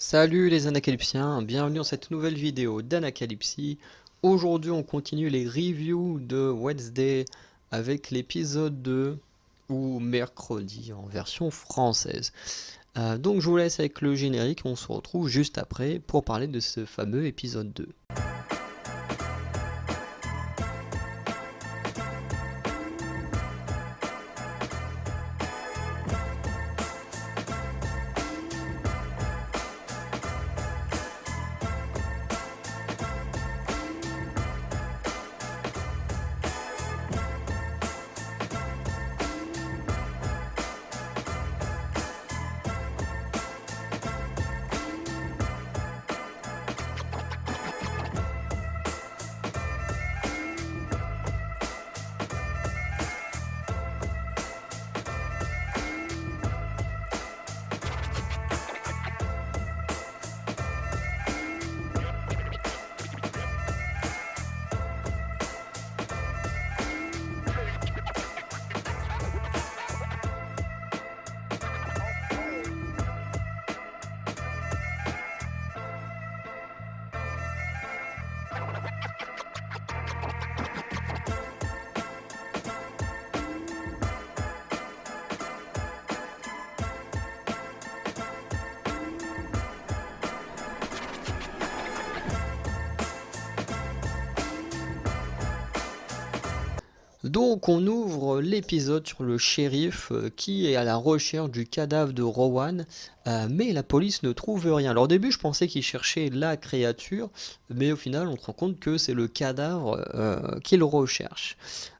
Salut les Anacalypsiens, bienvenue dans cette nouvelle vidéo d'Anacalypsie. Aujourd'hui on continue les reviews de Wednesday avec l'épisode 2, ou mercredi en version française. Donc je vous laisse avec le générique, on se retrouve juste après pour parler de ce fameux épisode 2. Donc on ouvre l'épisode sur le shérif qui est à la recherche du cadavre de Rowan, mais la police ne trouve rien. Alors au début je pensais qu'il cherchait la créature, mais au final on se rend compte que c'est le cadavre qu'il recherche.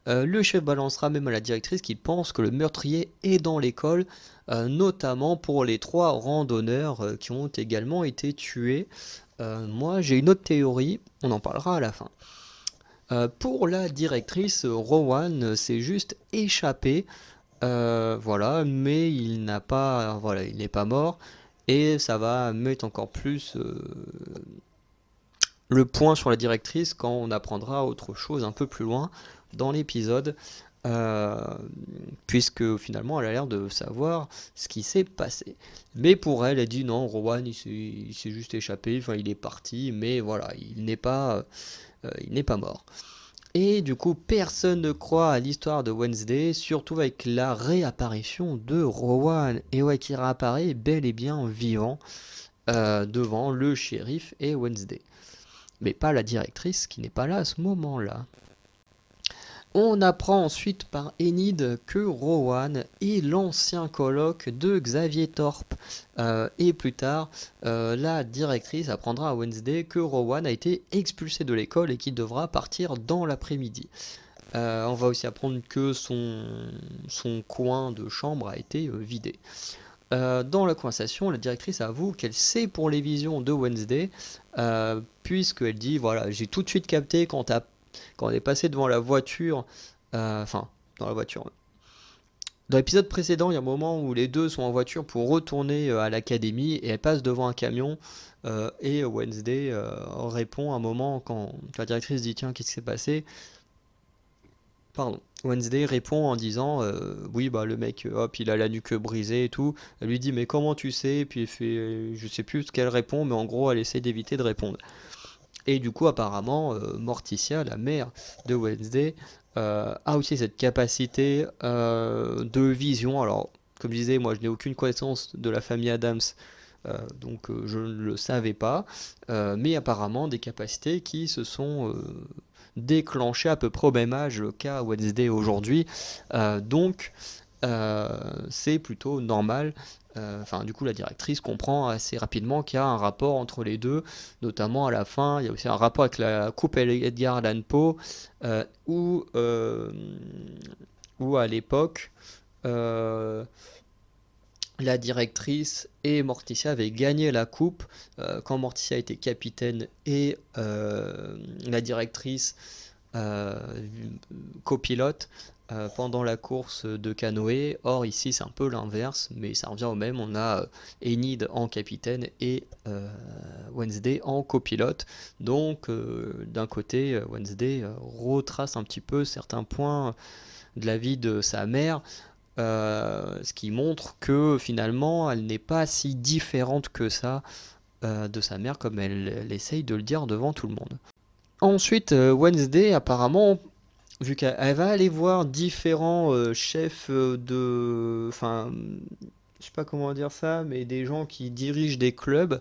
Le chef balancera même à la directrice qui pense que le meurtrier est dans l'école, notamment pour les 3 randonneurs qui ont également été tués. Moi j'ai une autre théorie, on en parlera à la fin. Pour la directrice, Rowan s'est juste échappé, voilà, mais il n'a pas, voilà, il n'est pas mort, et ça va mettre encore plus le point sur la directrice quand on apprendra autre chose un peu plus loin dans l'épisode, euh, puisque finalement elle a l'air de savoir ce qui s'est passé. Mais pour elle, elle dit non, Rowan il s'est juste échappé, enfin il est parti, mais voilà, il n'est pas mort. Et du coup, personne ne croit à l'histoire de Wednesday, surtout avec la réapparition de Rowan. Et ouais, qui réapparaît bel et bien vivant devant le shérif et Wednesday. Mais pas la directrice qui n'est pas là à ce moment-là. On apprend ensuite par Enid que Rowan est l'ancien coloc de Xavier Thorpe. Et plus tard, la directrice apprendra à Wednesday que Rowan a été expulsé de l'école et qu'il devra partir dans l'après-midi. On va aussi apprendre que son coin de chambre a été vidé. Dans la conversation, la directrice avoue qu'elle sait pour les visions de Wednesday, puisqu'elle dit, voilà, j'ai tout de suite capté quand on est passé devant la voiture, enfin, dans la voiture. Dans l'épisode précédent, il y a un moment où les deux sont en voiture pour retourner à l'académie et elle passe devant un camion et Wednesday répond à un moment quand la directrice dit tiens, qu'est-ce qui s'est passé? Pardon. Wednesday répond en disant oui bah le mec hop il a la nuque brisée et tout. Elle lui dit mais comment tu sais? Et puis elle fait je sais plus ce qu'elle répond mais en gros elle essaie d'éviter de répondre. Et du coup, apparemment, Morticia, la mère de Wednesday, a aussi cette capacité de vision. Alors, comme je disais, moi, je n'ai aucune connaissance de la famille Adams, donc je ne le savais pas. Mais apparemment, des capacités qui se sont déclenchées à peu près au même âge qu'à Wednesday aujourd'hui. Donc, c'est plutôt normal. Enfin, du coup, la directrice comprend assez rapidement qu'il y a un rapport entre les deux, notamment à la fin. Il y a aussi un rapport avec la coupe Edgar Allan Poe, où, où à l'époque, euh, la directrice et Morticia avaient gagné la coupe quand Morticia était capitaine et la directrice euh, copilote pendant la course de canoë. Or ici c'est un peu l'inverse, mais ça revient au même. On a Enid en capitaine et Wednesday en copilote. Donc d'un côté, Wednesday retrace un petit peu certains points de la vie de sa mère. Ce qui montre que finalement elle n'est pas si différente que ça de sa mère, comme elle essaye de le dire devant tout le monde. Ensuite, Wednesday, apparemment, vu qu'elle va aller voir différents chefs enfin, je sais pas comment dire ça, mais des gens qui dirigent des clubs,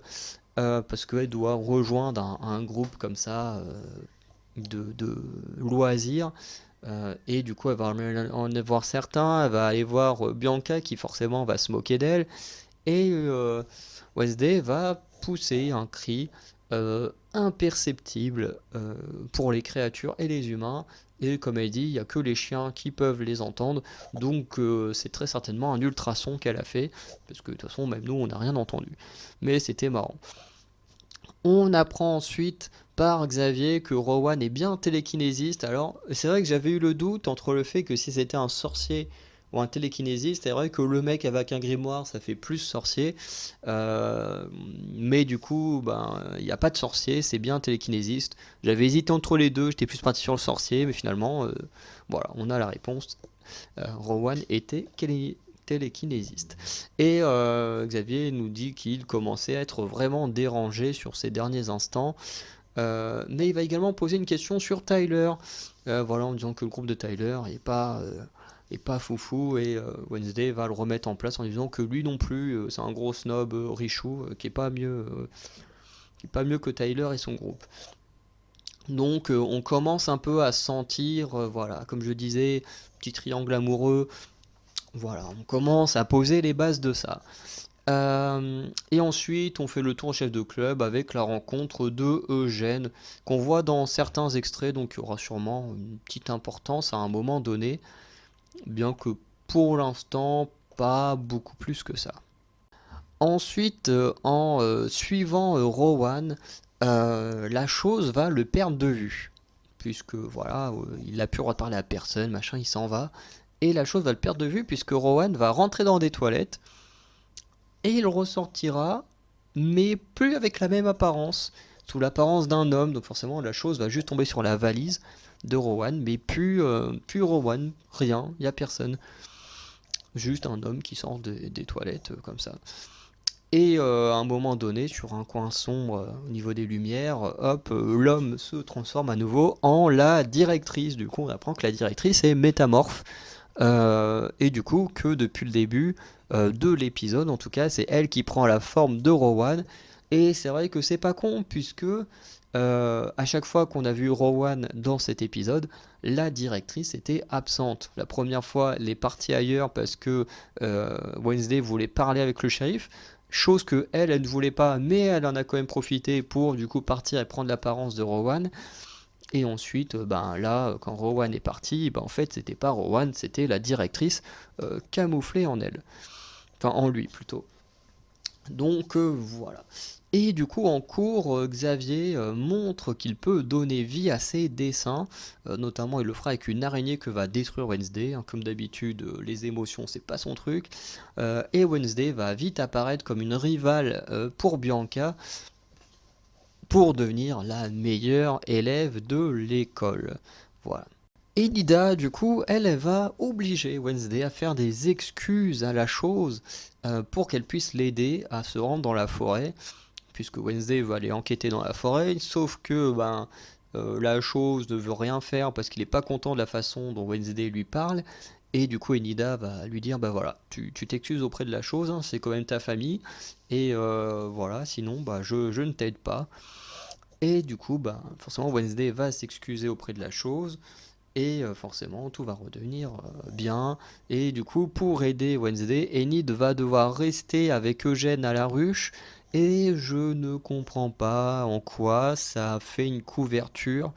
parce qu'elle doit rejoindre un groupe comme ça de loisirs. Et du coup, elle va en voir certains, elle va aller voir Bianca qui forcément va se moquer d'elle. Et Wednesday va pousser un cri imperceptible pour les créatures et les humains. Et comme elle dit, il n'y a que les chiens qui peuvent les entendre. Donc c'est très certainement un ultrason qu'elle a fait. Parce que de toute façon, même nous, on n'a rien entendu. Mais c'était marrant. On apprend ensuite par Xavier que Rowan est bien télékinésiste. Alors, c'est vrai que j'avais eu le doute entre le fait que si c'était un sorcier ou un télékinésiste, c'est vrai que le mec avec un grimoire, ça fait plus sorcier. Mais du coup, ben, il n'y a pas de sorcier, c'est bien télékinésiste. J'avais hésité entre les deux, j'étais plus parti sur le sorcier, mais finalement, voilà, on a la réponse. Rowan était télékinésiste. Et Xavier nous dit qu'il commençait à être vraiment dérangé sur ces derniers instants. Mais il va également poser une question sur Tyler. Voilà, en disant que le groupe de Tyler est pas foufou. Et Wednesday va le remettre en place en disant que lui non plus, c'est un gros snob richou qui est pas mieux que Tyler et son groupe. Donc on commence un peu à sentir, voilà, comme je disais, petit triangle amoureux. Voilà, on commence à poser les bases de ça. Et ensuite, on fait le tour au chef de club avec la rencontre de Eugène, qu'on voit dans certains extraits, donc il y aura sûrement une petite importance à un moment donné, bien que pour l'instant, pas beaucoup plus que ça. Ensuite, en suivant Rowan, la chose va le perdre de vue, puisque voilà, il a pu reparler à personne, machin, il s'en va, et la chose va le perdre de vue, puisque Rowan va rentrer dans des toilettes, et il ressortira, mais plus avec la même apparence, sous l'apparence d'un homme, donc forcément la chose va juste tomber sur la valise de Rowan, mais plus Rowan, rien, il n'y a personne. Juste un homme qui sort des toilettes comme ça. Et à un moment donné, sur un coin sombre au niveau des lumières, hop, l'homme se transforme à nouveau en la directrice. Du coup, on apprend que la directrice est métamorphe. Et du coup, que depuis le début de l'épisode, en tout cas, c'est elle qui prend la forme de Rowan. Et c'est vrai que c'est pas con, puisque à chaque fois qu'on a vu Rowan dans cet épisode, la directrice était absente. La première fois, elle est partie ailleurs parce que Wednesday voulait parler avec le shérif. Chose que elle ne voulait pas, mais elle en a quand même profité pour du coup partir et prendre l'apparence de Rowan. Et ensuite, ben là, quand Rowan est parti, ben en fait, c'était pas Rowan, c'était la directrice camouflée en elle. Enfin, en lui plutôt. Donc voilà. Et du coup, en cours, Xavier montre qu'il peut donner vie à ses dessins. Notamment, il le fera avec une araignée que va détruire Wednesday. Hein. Comme d'habitude, les émotions, c'est pas son truc. Et Wednesday va vite apparaître comme une rivale pour Bianca, pour devenir la meilleure élève de l'école. Voilà. Et Lida, du coup, elle va obliger Wednesday à faire des excuses à la chose pour qu'elle puisse l'aider à se rendre dans la forêt, puisque Wednesday va aller enquêter dans la forêt, sauf que la chose ne veut rien faire parce qu'il n'est pas content de la façon dont Wednesday lui parle. Et du coup, Enida va lui dire, bah voilà, tu t'excuses auprès de la chose, hein, c'est quand même ta famille, et voilà, sinon, bah je ne t'aide pas. Et du coup, bah, forcément, Wednesday va s'excuser auprès de la chose, et forcément, tout va redevenir bien. Et du coup, pour aider Wednesday, Enid va devoir rester avec Eugène à la ruche, et je ne comprends pas en quoi ça fait une couverture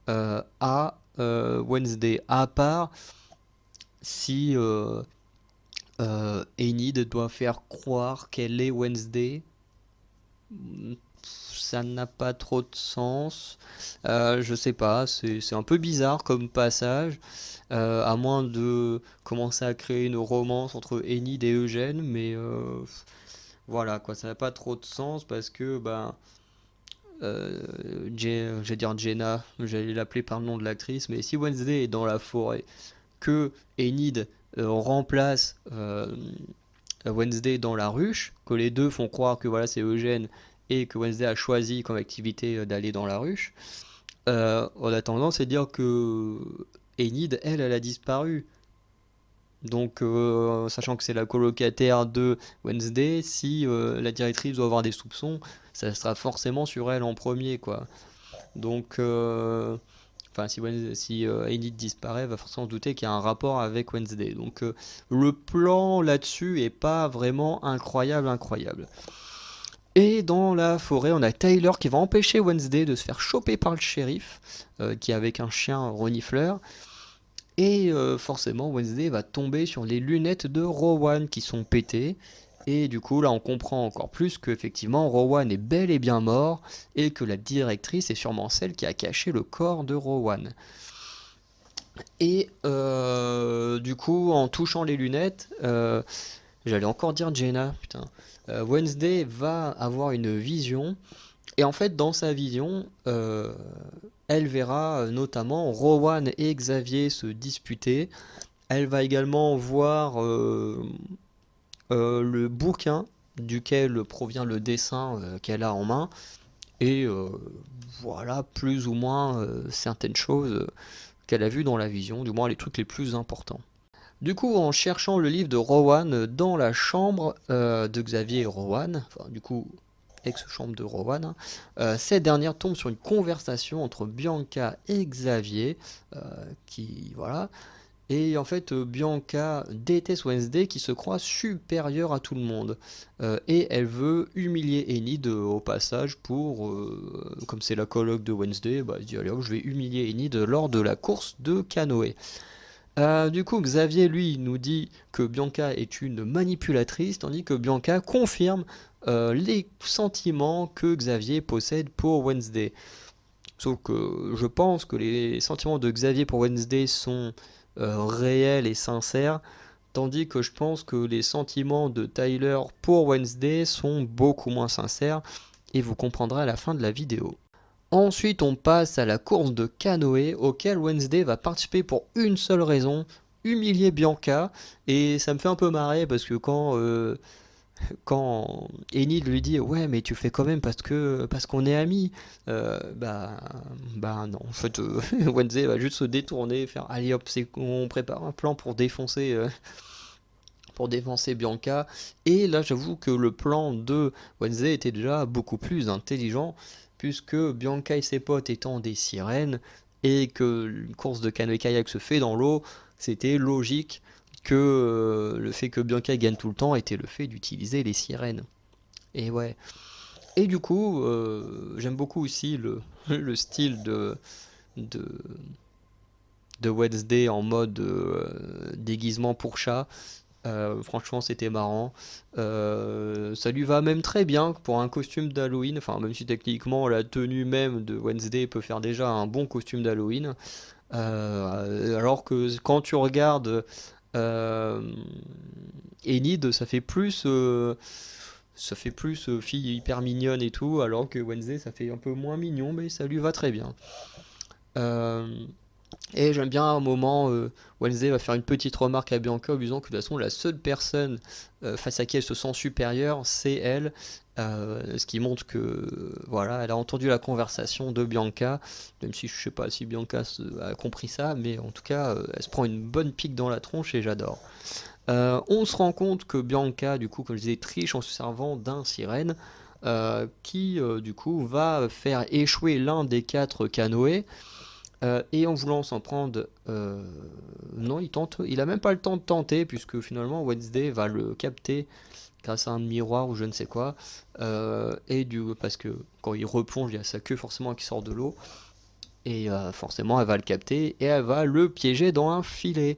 à Wednesday, à part si Enid doit faire croire qu'elle est Wednesday. Ça n'a pas trop de sens. Je sais pas, c'est un peu bizarre comme passage, à moins de commencer à créer une romance entre Enid et Eugène, mais voilà quoi, ça n'a pas trop de sens parce que j'allais dire Jenna, j'allais l'appeler par le nom de l'actrice, mais si Wednesday est dans la forêt, que Enid remplace Wednesday dans la ruche, que les deux font croire que voilà c'est Eugène et que Wednesday a choisi comme activité d'aller dans la ruche, on a tendance à dire que Enid, elle a disparu. Donc, sachant que c'est la colocataire de Wednesday, si la directrice doit avoir des soupçons, ça sera forcément sur elle en premier, quoi. Donc, enfin, si Enid disparaît, va forcément se douter qu'il y a un rapport avec Wednesday. Donc, le plan là-dessus est pas vraiment incroyable. Et dans la forêt, on a Tyler qui va empêcher Wednesday de se faire choper par le shérif, qui est avec un chien renifleur. Et forcément, Wednesday va tomber sur les lunettes de Rowan qui sont pétées. Et du coup, là, on comprend encore plus qu'effectivement, Rowan est bel et bien mort et que la directrice est sûrement celle qui a caché le corps de Rowan. Et du coup, en touchant les lunettes, j'allais encore dire Jenna, putain. Wednesday va avoir une vision. Et en fait, dans sa vision, elle verra notamment Rowan et Xavier se disputer. Elle va également voir le bouquin duquel provient le dessin qu'elle a en main. Et voilà, plus ou moins certaines choses qu'elle a vues dans la vision, du moins les trucs les plus importants. Du coup, en cherchant le livre de Rowan dans la chambre de Xavier et Rowan, enfin du coup, ex-chambre de Rowan, cette dernière tombe sur une conversation entre Bianca et Xavier, qui, voilà, et en fait, Bianca déteste Wednesday qui se croit supérieure à tout le monde, et elle veut humilier Enid au passage pour, comme c'est la coloc de Wednesday, bah, elle dit allez hop, je vais humilier Enid lors de la course de canoë. Du coup, Xavier, lui, nous dit que Bianca est une manipulatrice, tandis que Bianca confirme les sentiments que Xavier possède pour Wednesday. Sauf que je pense que les sentiments de Xavier pour Wednesday sont réels et sincères, tandis que je pense que les sentiments de Tyler pour Wednesday sont beaucoup moins sincères, et vous comprendrez à la fin de la vidéo. Ensuite, on passe à la course de canoë auquel Wednesday va participer pour une seule raison, humilier Bianca. Et ça me fait un peu marrer parce que quand Enid lui dit ouais mais tu fais quand même parce qu'on est amis, bah non en fait Wednesday va juste se détourner, faire allez hop on prépare un plan pour défoncer Bianca. Et là j'avoue que le plan de Wednesday était déjà beaucoup plus intelligent, puisque Bianca et ses potes étant des sirènes, et que une course de canoë-kayak se fait dans l'eau, c'était logique que le fait que Bianca gagne tout le temps était le fait d'utiliser les sirènes. Et ouais. Et du coup, j'aime beaucoup aussi le style de, de Wednesday en mode déguisement pour chat. Franchement, c'était marrant. Ça lui va même très bien pour un costume d'Halloween. Enfin, même si techniquement la tenue même de Wednesday peut faire déjà un bon costume d'Halloween. Alors que quand tu regardes Enid, ça fait plus fille hyper mignonne et tout, alors que Wednesday, ça fait un peu moins mignon, mais ça lui va très bien. Euh, et j'aime bien un moment, Wednesday va faire une petite remarque à Bianca en lui disant que de toute façon la seule personne face à qui elle se sent supérieure, c'est elle. Ce qui montre que voilà, elle a entendu la conversation de Bianca, même si je sais pas si Bianca a compris ça, mais en tout cas, elle se prend une bonne pique dans la tronche et j'adore. On se rend compte que Bianca, du coup, comme je disais, triche en se servant d'un sirène, qui du coup va faire échouer l'un des 4 canoës. Et en voulant s'en prendre, non, il a même pas le temps de tenter, puisque finalement Wednesday va le capter grâce à un miroir ou je ne sais quoi, parce que quand il replonge, il y a sa queue forcément qui sort de l'eau, et forcément elle va le capter et elle va le piéger dans un filet,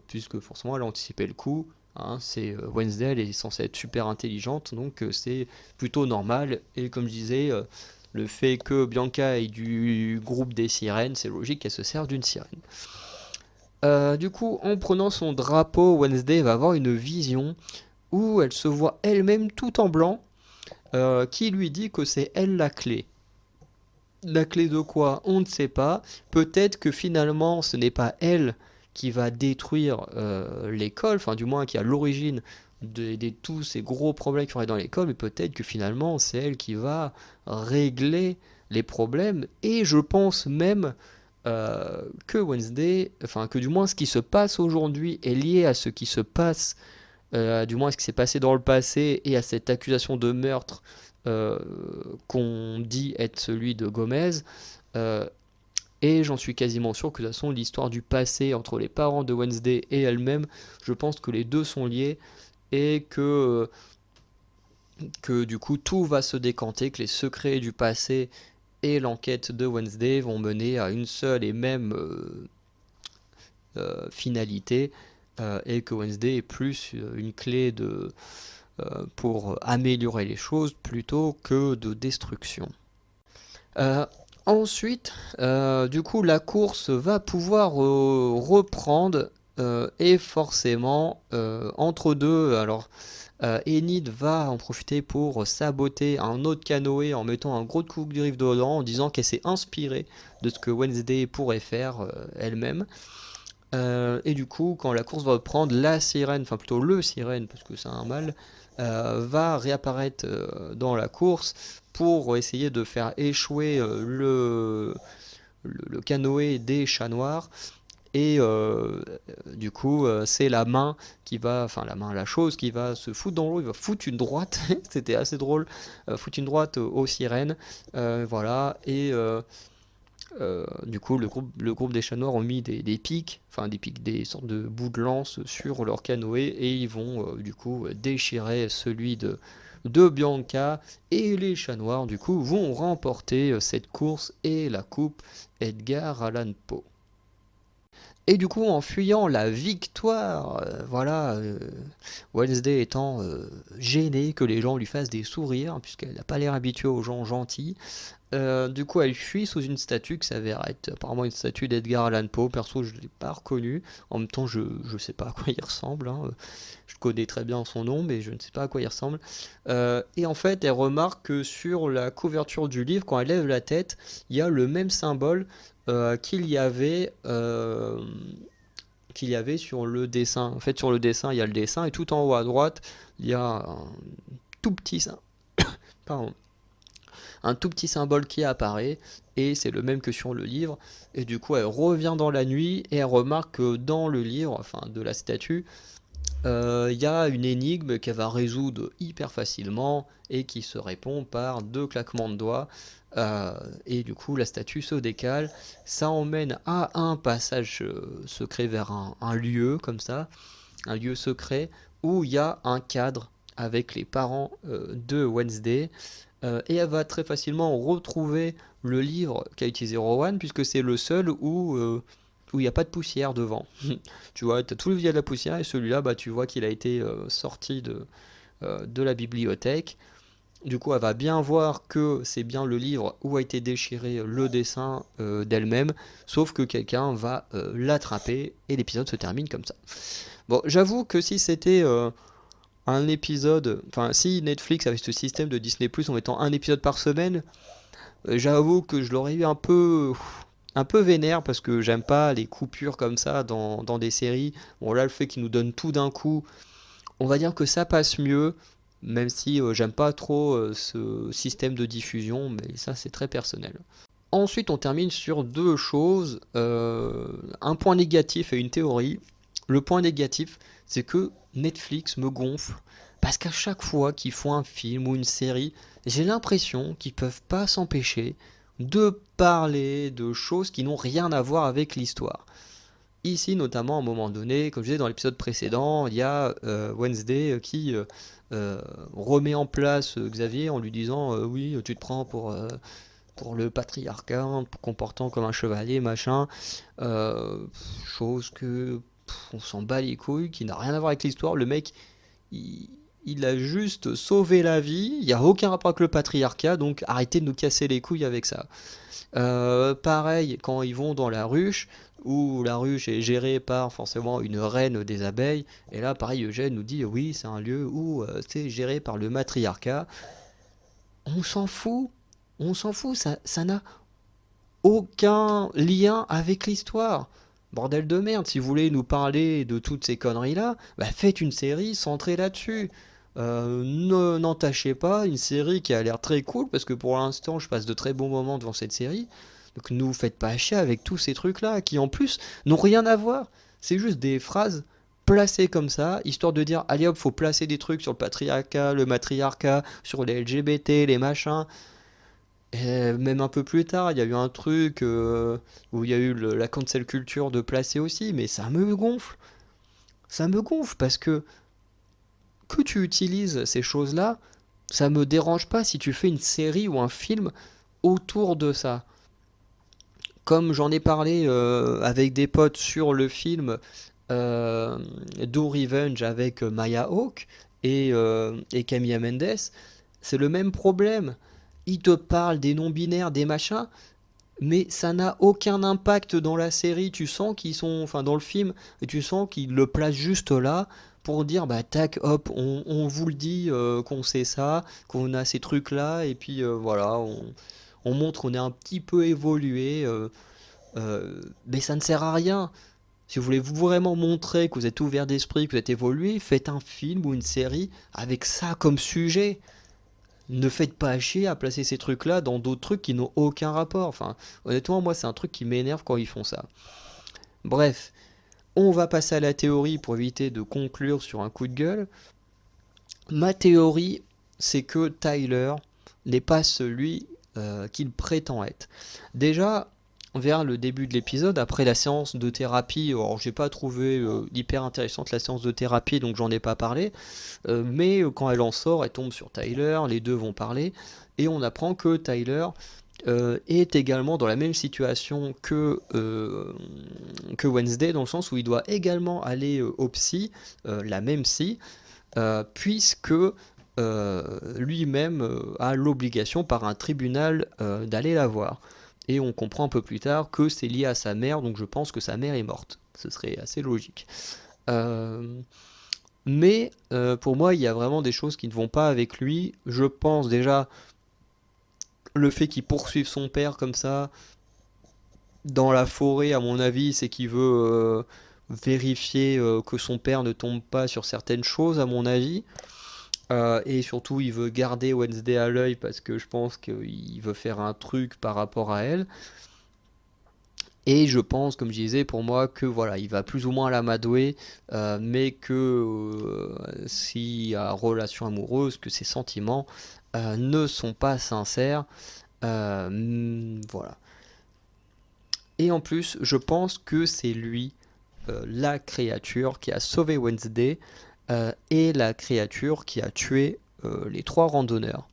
puisque forcément elle a anticipé le coup. Hein, c'est Wednesday, elle est censée être super intelligente, donc c'est plutôt normal. Et comme je disais, le fait que Bianca ait du groupe des sirènes, c'est logique qu'elle se serve d'une sirène. Du coup, en prenant son drapeau, Wednesday va avoir une vision où elle se voit elle-même tout en blanc, qui lui dit que c'est elle la clé. La clé de quoi? On ne sait pas. Peut-être que finalement, ce n'est pas elle qui va détruire l'école, enfin du moins qui est à l'origine tous ces gros problèmes qu'il y aurait dans l'école, mais peut-être que finalement c'est elle qui va régler les problèmes. Et je pense même que Wednesday, enfin que du moins ce qui se passe aujourd'hui est lié à ce qui se passe, du moins ce qui s'est passé dans le passé et à cette accusation de meurtre euh, qu'on dit être celui de Gomez. Euh, et j'en suis quasiment sûr que de toute façon l'histoire du passé entre les parents de Wednesday et elle-même, je pense que les deux sont liés et que du coup tout va se décanter, que les secrets du passé et l'enquête de Wednesday vont mener à une seule et même finalité, et que Wednesday est plus une clé pour améliorer les choses plutôt que de destruction. Euh, Ensuite, du coup, la course va pouvoir reprendre, et forcément, entre deux, alors Enid va en profiter pour saboter un autre canoë en mettant un gros coup de griffe dedans, en disant qu'elle s'est inspirée de ce que Wednesday pourrait faire elle-même. Et du coup, quand la course va reprendre, la sirène, enfin plutôt le sirène, parce que c'est un mâle, va réapparaître dans la course pour essayer de faire échouer le canoë des chats noirs. Et du coup, c'est la main qui va, enfin la main, la chose qui va se foutre dans l'eau, il va foutre une droite, c'était assez drôle, foutre une droite aux sirènes, voilà, et du coup, le groupe des chats noirs ont mis des pics, enfin des pics, des sortes de bouts de lance sur leur canoë et ils vont du coup déchirer celui de Bianca et les chats noirs du coup vont remporter cette course et la coupe Edgar Allan Poe. Et du coup, en fuyant la victoire, voilà, Wednesday étant gênée que les gens lui fassent des sourires, puisqu'elle n'a pas l'air habituée aux gens gentils, du coup, elle fuit sous une statue qui s'avère être apparemment une statue d'Edgar Allan Poe. Perso, je ne l'ai pas reconnu. En même temps, je ne sais pas à quoi il ressemble, hein. Je connais très bien son nom, mais je ne sais pas à quoi il ressemble. Et en fait, elle remarque que sur la couverture du livre, quand elle lève la tête, il y a le même symbole qu'il y avait sur le dessin. En fait, sur le dessin, il y a le dessin, et tout en haut à droite, il y a tout petit, pardon, un tout petit symbole qui apparaît, et c'est le même que sur le livre. Et du coup, elle revient dans la nuit, et elle remarque que dans le livre, enfin de la statue, il y a une énigme qu'elle va résoudre hyper facilement, et qui se répond par 2 claquements de doigts. Et du coup, la statue se décale. Ça emmène à un passage secret vers un lieu, comme ça, un lieu secret, où il y a un cadre avec les parents de Wednesday. Et elle va très facilement retrouver le livre qu'a utilisé Rowan, puisque c'est le seul où il n'y a pas de poussière devant. Tu vois, tu as tout le livre de la poussière, et celui-là, bah, tu vois qu'il a été sorti de la bibliothèque. Du coup, elle va bien voir que c'est bien le livre où a été déchiré le dessin d'elle-même, sauf que quelqu'un va l'attraper, et l'épisode se termine comme ça. Bon, j'avoue que si c'était un épisode, enfin si Netflix avait ce système de Disney Plus en mettant un épisode par semaine, j'avoue que je l'aurais eu un peu vénère, parce que j'aime pas les coupures comme ça dans des séries. Bon là, le fait qu'ils nous donnent tout d'un coup, on va dire que ça passe mieux, même si j'aime pas trop ce système de diffusion, mais ça c'est très personnel. Ensuite, on termine sur deux choses, un point négatif et une théorie. Le point négatif, c'est que Netflix me gonfle, parce qu'à chaque fois qu'ils font un film ou une série, j'ai l'impression qu'ils peuvent pas s'empêcher de parler de choses qui n'ont rien à voir avec l'histoire. Ici, notamment, à un moment donné, comme je disais dans l'épisode précédent, il y a Wednesday qui remet en place Xavier en lui disant oui, tu te prends pour le patriarcat, comportant comme un chevalier, machin. Euh, Chose que on s'en bat les couilles, qui n'a rien à voir avec l'histoire. Le mec, il, il a juste sauvé la vie. Il n'y a aucun rapport avec le patriarcat, donc arrêtez de nous casser les couilles avec ça. Pareil, quand ils vont dans la ruche, où la ruche est gérée par forcément une reine des abeilles, et là, pareil, Eugène nous dit oui, c'est un lieu où c'est géré par le matriarcat. On s'en fout, ça n'a aucun lien avec l'histoire. Bordel de merde, si vous voulez nous parler de toutes ces conneries-là, bah faites une série centrée là-dessus. N'entachez pas une série qui a l'air très cool, parce que pour l'instant, je passe de très bons moments devant cette série. Donc ne vous faites pas chier avec tous ces trucs-là, qui en plus n'ont rien à voir. C'est juste des phrases placées comme ça, histoire de dire, allez hop, faut placer des trucs sur le patriarcat, le matriarcat, sur les LGBT, les machins. Et même un peu plus tard, il y a eu un truc où il y a eu la cancel culture de placer aussi, mais ça me gonfle. Ça me gonfle parce que tu utilises ces choses-là, ça me dérange pas si tu fais une série ou un film autour de ça. Comme j'en ai parlé avec des potes sur le film Do Revenge avec Maya Hawke et Camilla Mendes, c'est le même problème. Ils te parlent des non-binaires, des machins, mais ça n'a aucun impact dans la série. Tu sens qu'ils sont, enfin dans le film, et tu sens qu'ils le placent juste là pour dire bah tac hop, on vous le dit qu'on sait ça, qu'on a ces trucs là, et puis voilà, on montre qu'on est un petit peu évolué, mais ça ne sert à rien. Si vous voulez vraiment montrer que vous êtes ouvert d'esprit, que vous êtes évolué, faites un film ou une série avec ça comme sujet. Ne faites pas chier à placer ces trucs-là dans d'autres trucs qui n'ont aucun rapport. Enfin, honnêtement, moi, c'est un truc qui m'énerve quand ils font ça. Bref, on va passer à la théorie pour éviter de conclure sur un coup de gueule. Ma théorie, c'est que Tyler n'est pas celui qu'il prétend être. Déjà, vers le début de l'épisode, après la séance de thérapie, alors j'ai pas trouvé hyper intéressante la séance de thérapie, donc j'en ai pas parlé, mais quand elle en sort, elle tombe sur Tyler, les deux vont parler, et on apprend que Tyler est également dans la même situation que Wednesday, dans le sens où il doit également aller au psy, la même psy, puisque lui-même a l'obligation par un tribunal d'aller la voir. Et on comprend un peu plus tard que c'est lié à sa mère, donc je pense que sa mère est morte. Ce serait assez logique. Mais pour moi, il y a vraiment des choses qui ne vont pas avec lui. Je pense déjà le fait qu'il poursuive son père comme ça dans la forêt, à mon avis, c'est qu'il veut vérifier que son père ne tombe pas sur certaines choses, à mon avis. Et surtout, il veut garder Wednesday à l'œil parce que je pense qu'il veut faire un truc par rapport à elle. Et je pense, comme je disais, pour moi, que voilà, il va plus ou moins l'amadouer, mais que s'il y a relation amoureuse, que ses sentiments ne sont pas sincères. Voilà. Et en plus, je pense que c'est lui, la créature qui a sauvé Wednesday, et la créature qui a tué les trois randonneurs.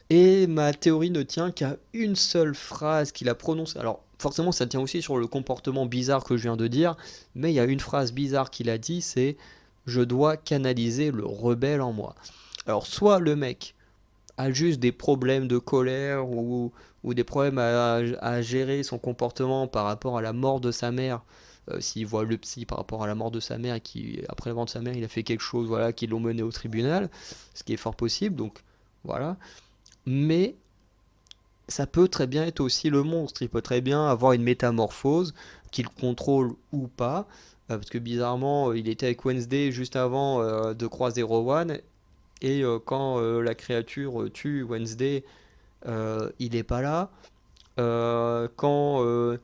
Et ma théorie ne tient qu'à une seule phrase qu'il a prononcée. Alors, forcément, ça tient aussi sur le comportement bizarre que je viens de dire, mais il y a une phrase bizarre qu'il a dit, c'est « Je dois canaliser le rebelle en moi ». Alors, soit le mec a juste des problèmes de colère ou des problèmes à gérer son comportement par rapport à la mort de sa mère, s'il voit le psy par rapport à la mort de sa mère et qu'après la mort de sa mère, il a fait quelque chose, voilà, qui l'ont mené au tribunal, ce qui est fort possible, donc voilà. Mais ça peut très bien être aussi le monstre. Il peut très bien avoir une métamorphose qu'il contrôle ou pas. Parce que bizarrement, il était avec Wednesday juste avant de croiser Rowan. Et quand la créature tue Wednesday, il n'est pas là. Quand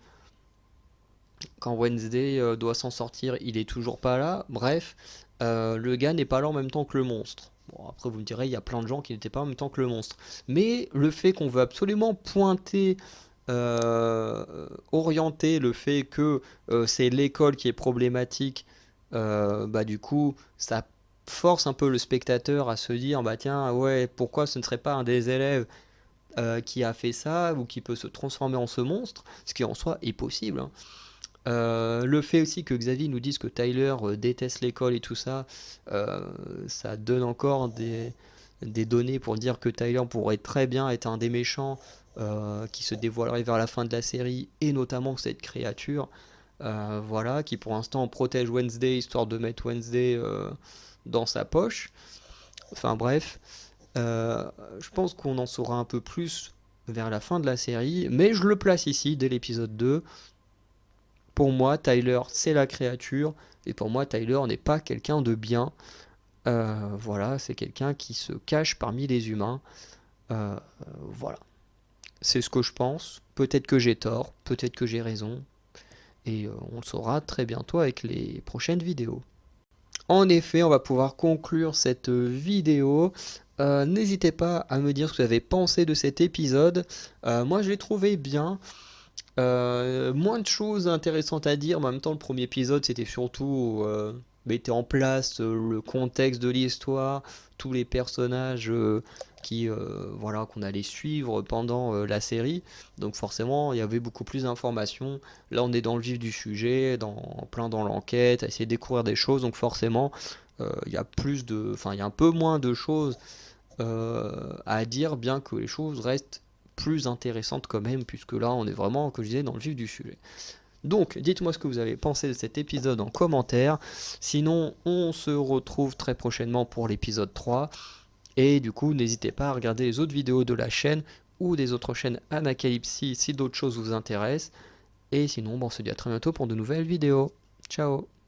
Wednesday doit s'en sortir, il est toujours pas là. Bref, le gars n'est pas là en même temps que le monstre. Bon, après, vous me direz, il y a plein de gens qui n'étaient pas en même temps que le monstre. Mais le fait qu'on veut absolument pointer, orienter le fait que c'est l'école qui est problématique, bah du coup, ça force un peu le spectateur à se dire, bah tiens, ouais, pourquoi ce ne serait pas un des élèves qui a fait ça ou qui peut se transformer en ce monstre, ce qui en soi est possible, hein. Le fait aussi que Xavier nous dise que Tyler déteste l'école et tout ça, ça donne encore des données pour dire que Tyler pourrait très bien être un des méchants qui se dévoilerait vers la fin de la série, et notamment cette créature, voilà, qui pour l'instant protège Wednesday histoire de mettre Wednesday dans sa poche. Enfin bref, je pense qu'on en saura un peu plus vers la fin de la série, mais je le place ici dès l'épisode 2. Pour moi, Tyler, c'est la créature, et pour moi, Tyler n'est pas quelqu'un de bien. Voilà, c'est quelqu'un qui se cache parmi les humains. Voilà, c'est ce que je pense. Peut-être que j'ai tort, peut-être que j'ai raison, et on le saura très bientôt avec les prochaines vidéos. En effet, on va pouvoir conclure cette vidéo. N'hésitez pas à me dire ce que vous avez pensé de cet épisode. Moi, je l'ai trouvé bien. Moins de choses intéressantes à dire, mais en même temps, le premier épisode, c'était surtout mettre en place le contexte de l'histoire, tous les personnages voilà, qu'on allait suivre pendant la série. Donc forcément, il y avait beaucoup plus d'informations. Là, on est dans le vif du sujet, plein dans l'enquête, à essayer de découvrir des choses. Donc forcément, il y a il y a un peu moins de choses à dire, bien que les choses restent plus intéressantes quand même, puisque là, on est vraiment, comme je disais, dans le vif du sujet. Donc, dites-moi ce que vous avez pensé de cet épisode en commentaire. Sinon, on se retrouve très prochainement pour l'épisode 3. Et du coup, n'hésitez pas à regarder les autres vidéos de la chaîne ou des autres chaînes Anacalypsi si d'autres choses vous intéressent. Et sinon, on se dit à très bientôt pour de nouvelles vidéos. Ciao!